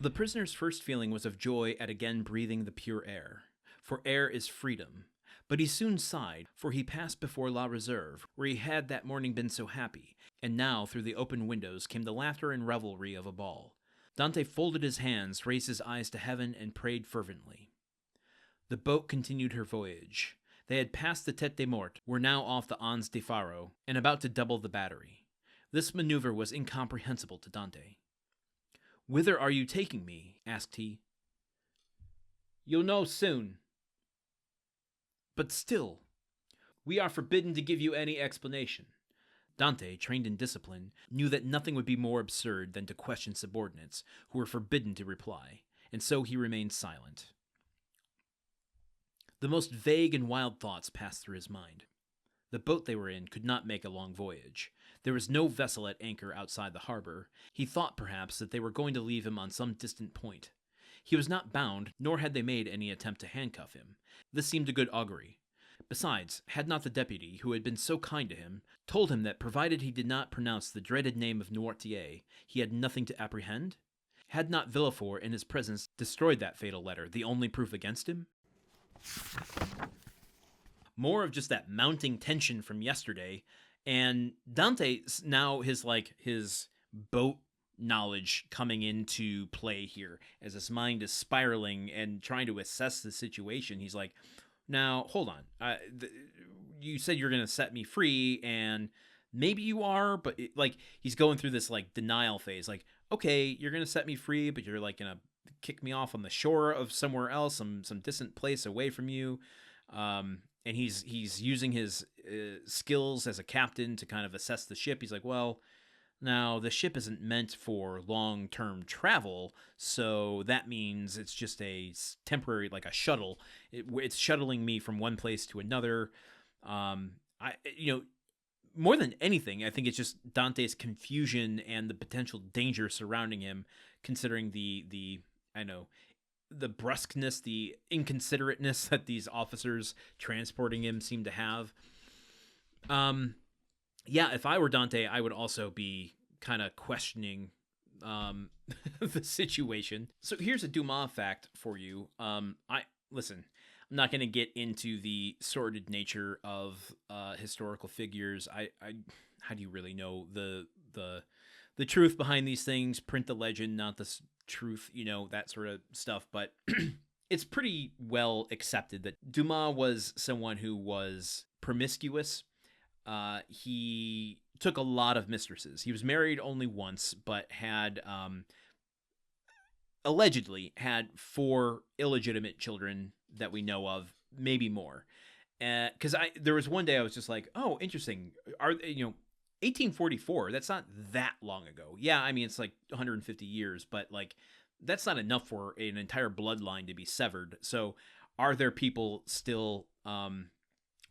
The prisoner's first feeling was of joy at again breathing the pure air, for air is freedom. But he soon sighed, for he passed before La Réserve, where he had that morning been so happy, and now through the open windows came the laughter and revelry of a ball. Dante folded his hands, raised his eyes to heaven, and prayed fervently. The boat continued her voyage. They had passed the Tête de Mort, were now off the Anse du Pharo, and about to double the battery. This maneuver was incomprehensible to Dante. "Whither are you taking me?" asked he. "You'll know soon." "But still, we are forbidden to give you any explanation." Dante, trained in discipline, knew that nothing would be more absurd than to question subordinates, who were forbidden to reply, and so he remained silent. The most vague and wild thoughts passed through his mind. The boat they were in could not make a long voyage. There was no vessel at anchor outside the harbor. He thought, perhaps, that they were going to leave him on some distant point. He was not bound, nor had they made any attempt to handcuff him. This seemed a good augury. Besides, had not the deputy, who had been so kind to him, told him that provided he did not pronounce the dreaded name of Noirtier, he had nothing to apprehend? Had not Villefort, in his presence, destroyed that fatal letter, the only proof against him? More of just that mounting tension from yesterday, and Dante now his boat knowledge coming into play here as his mind is spiraling and trying to assess the situation. He's like, now hold on, you said you're gonna set me free, and maybe you are, but he's going through this denial phase. Like, okay, you're gonna set me free, but you're gonna kick me off on the shore of somewhere else, some distant place away from you. And he's using his skills as a captain to kind of assess the ship. He's like, well, now the ship isn't meant for long-term travel, so that means it's just a temporary, like a shuttle. It's shuttling me from one place to another. More than anything, I think it's just Dante's confusion and the potential danger surrounding him, considering the brusqueness, the inconsiderateness that these officers transporting him seem to have. If I were Dante, I would also be kind of questioning the situation. So here's a Dumas fact for you. Listen, I'm not going to get into the sordid nature of historical figures. How do you really know the truth behind these things? Print the legend, not the truth, that sort of stuff. But it's pretty well accepted that Dumas was someone who was promiscuous. He took a lot of mistresses. He was married only once, but had allegedly had 4 illegitimate children that we know of, maybe more. Because there was one day I was just like, oh, interesting. 1844, that's not that long ago. Yeah, I mean, it's 150 years, but that's not enough for an entire bloodline to be severed. So are there people still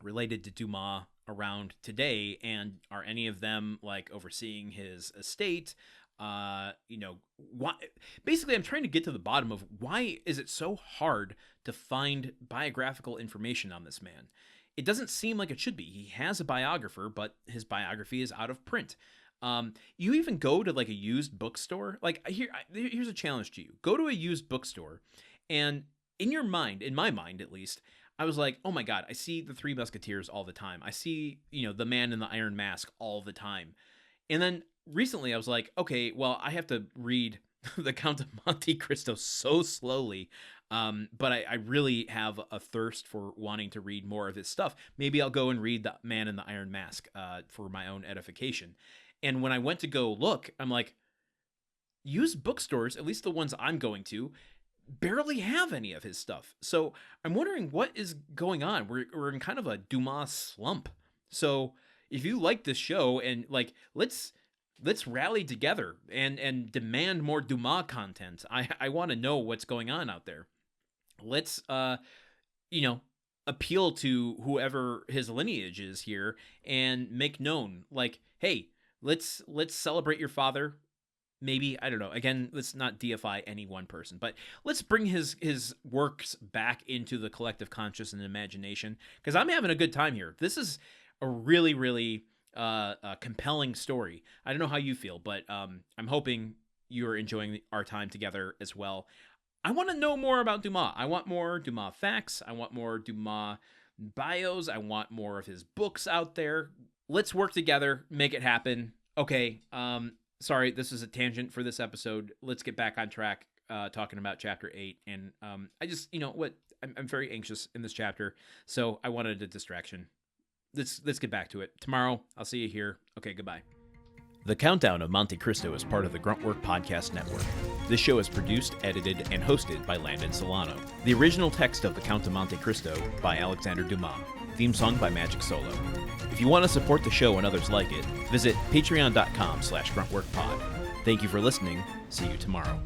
related to Dumas around today, and are any of them overseeing his estate? Why? Basically, I'm trying to get to the bottom of why is it so hard to find biographical information on this man. It doesn't seem like it should be. He has a biographer, but his biography is out of print. You even go to a used bookstore. Here's a challenge to you. Go to a used bookstore, and in your mind, in my mind at least, I was like, oh my God, I see the Three Musketeers all the time. I see, the Man in the Iron Mask all the time. And then recently I was like, okay, well, I have to read the Count of Monte Cristo so slowly. But I really have a thirst for wanting to read more of his stuff. Maybe I'll go and read the Man in the Iron Mask for my own edification. And when I went to go look, I'm like, used bookstores, at least the ones I'm going to, barely have any of his stuff. So I'm wondering what is going on. We're in kind of a Dumas slump. So if you like this show and let's rally together and demand more Dumas content. I want to know what's going on out there. Let's appeal to whoever his lineage is here and make known hey, let's celebrate your father. Maybe, I don't know. Again, let's not deify any one person, but let's bring his works back into the collective conscious and imagination, because I'm having a good time here. This is a really, really compelling story. I don't know how you feel, but I'm hoping you're enjoying our time together as well. I want to know more about Dumas. I want more Dumas facts. I want more Dumas bios. I want more of his books out there. Let's work together, make it happen. Okay, sorry, this is a tangent for this episode. Let's get back on track talking about chapter 8. And I just, I'm very anxious in this chapter, so I wanted a distraction. Let's get back to it. Tomorrow, I'll see you here. Okay, goodbye. The Countdown of Monte Cristo is part of the Gruntwork Podcast Network. This show is produced, edited, and hosted by Landon Solano. The original text of The Count of Monte Cristo by Alexander Dumas. Theme song by Magic Solo. If you want to support the show and others like it, visit patreon.com/gruntworkpod. Thank you for listening. See you tomorrow.